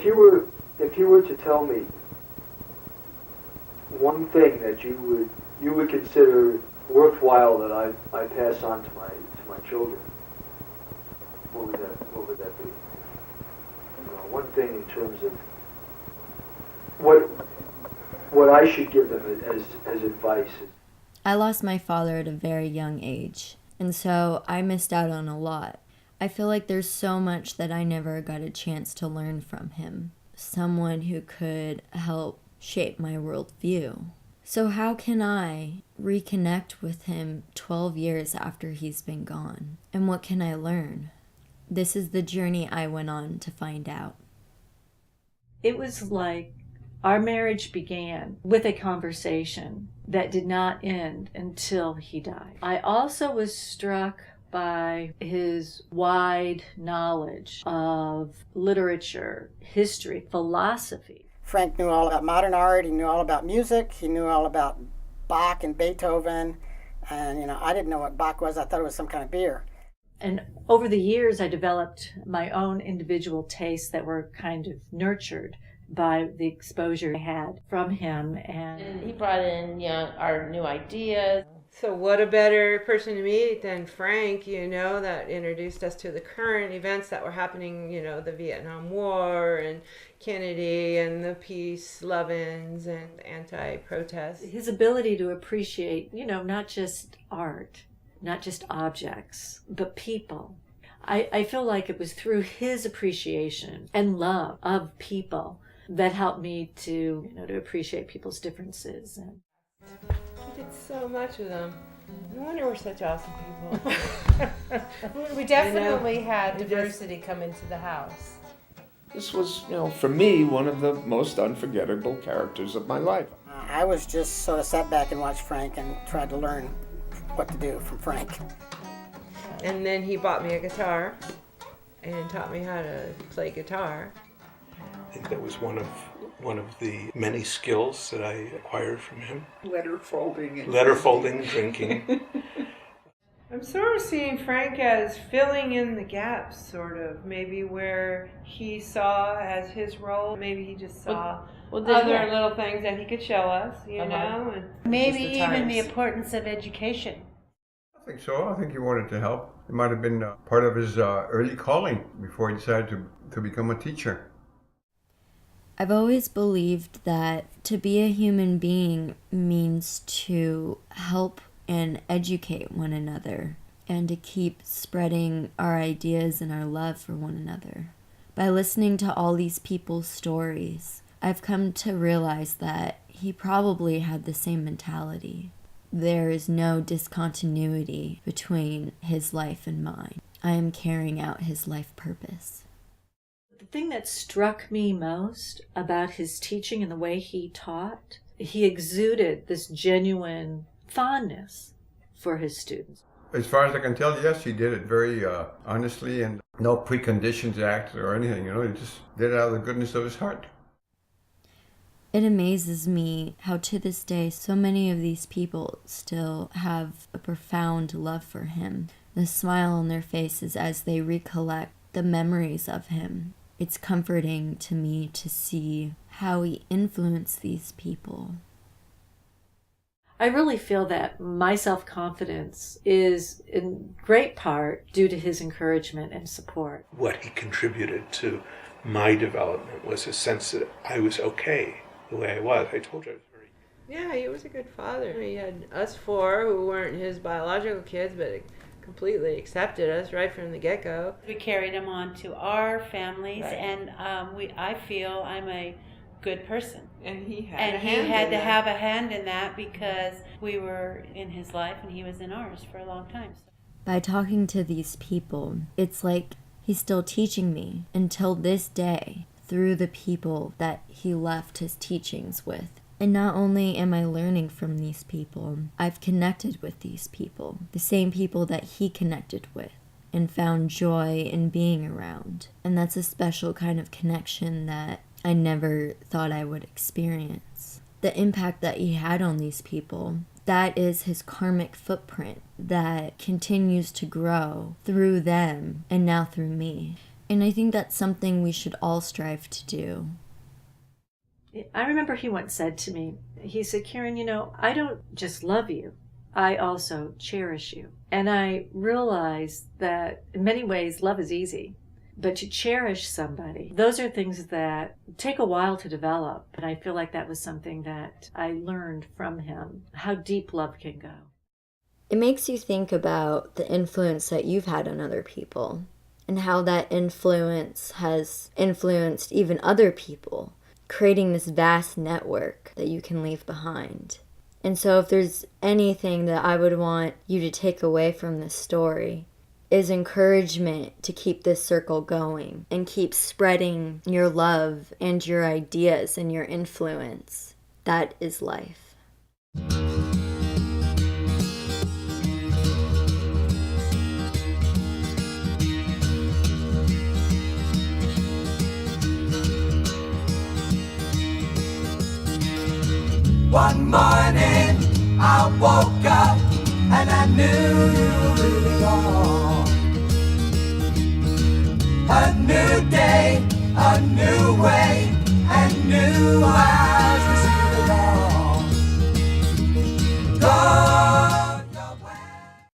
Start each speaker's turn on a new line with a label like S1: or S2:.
S1: if you were to tell me one thing that you would consider worthwhile that I pass on to my children, what would that be? One thing in terms of what I should give them as advice.
S2: I lost my father at a very young age, and so I missed out on a lot. I feel like there's so much that I never got a chance to learn from him. Someone who could help shape my worldview. So how can I reconnect with him 12 years after he's been gone? And what can I learn? This is the journey I went on to find out.
S3: It was like our marriage began with a conversation that did not end until he died. I also was struck by his wide knowledge of literature, history, philosophy.
S4: Frank knew all about modern art, he knew all about music, he knew all about Bach and Beethoven, and I didn't know what Bach was. I thought it was some kind of beer.
S3: And over the years, I developed my own individual tastes that were kind of nurtured by the exposure I had from him.
S5: And he brought in our new ideas.
S6: So what a better person to meet than Frank, that introduced us to the current events that were happening, the Vietnam War and Kennedy and the peace lovins and anti-protest.
S3: His ability to appreciate, not just art, not just objects, but people. I feel like it was through his appreciation and love of people that helped me to appreciate people's differences.
S6: We did so much with them. No wonder we're such awesome people.
S5: We definitely had diversity come into the house.
S7: This was, for me, one of the most unforgettable characters of my life.
S4: I was just sort of sat back and watched Frank and tried to learn what to do from Frank.
S6: And then he bought me a guitar and taught me how to play guitar.
S8: I think that was one of the many skills that I acquired from him.
S9: Letter folding,
S8: drinking.
S6: I'm sort of seeing Frank as filling in the gaps, sort of. Maybe where he saw as his role, maybe he just saw other little things that he could show us, And
S5: maybe even the importance of education.
S9: I think so. I think he wanted to help. It might have been part of his early calling before he decided to become a teacher.
S2: I've always believed that to be a human being means to help and educate one another and to keep spreading our ideas and our love for one another. By listening to all these people's stories, I've come to realize that he probably had the same mentality. There is no discontinuity between his life and mine. I am carrying out his life purpose.
S3: The thing that struck me most about his teaching and the way he taught, he exuded this genuine fondness for his students.
S9: As far as I can tell, yes, he did it very honestly and no preconditions act or anything, He just did it out of the goodness of his heart.
S2: It amazes me how to this day so many of these people still have a profound love for him. The smile on their faces as they recollect the memories of him. It's comforting to me to see how he influenced these people.
S3: I really feel that my self-confidence is in great part due to his encouragement and support.
S8: What he contributed to my development was a sense that I was okay the way I was. I told you I was very...
S6: Yeah, he was a good father. He had us four who weren't his biological kids, but completely accepted us right from the get-go.
S5: We carried him on to our families, right. And I feel I'm a good person.
S6: And he had
S5: to have a hand in that because we were in his life and he was in ours for a long time.
S2: By talking to these people, it's like he's still teaching me until this day through the people that he left his teachings with. And not only am I learning from these people, I've connected with these people, the same people that he connected with, and found joy in being around. And that's a special kind of connection that I never thought I would experience. The impact that he had on these people, that is his karmic footprint that continues to grow through them and now through me. And I think that's something we should all strive to do.
S3: I remember he once said to me, he said, Karen, I don't just love you, I also cherish you. And I realized that in many ways, love is easy. But to cherish somebody, those are things that take a while to develop. And I feel like that was something that I learned from him, how deep love can go.
S2: It makes you think about the influence that you've had on other people and how that influence has influenced even other people, creating this vast network that you can leave behind. And so if there's anything that I would want you to take away from this story, is encouragement to keep this circle going and keep spreading your love and your ideas and your influence. That is life.
S10: One morning I woke up and I knew it all. A new day, a new way, and new I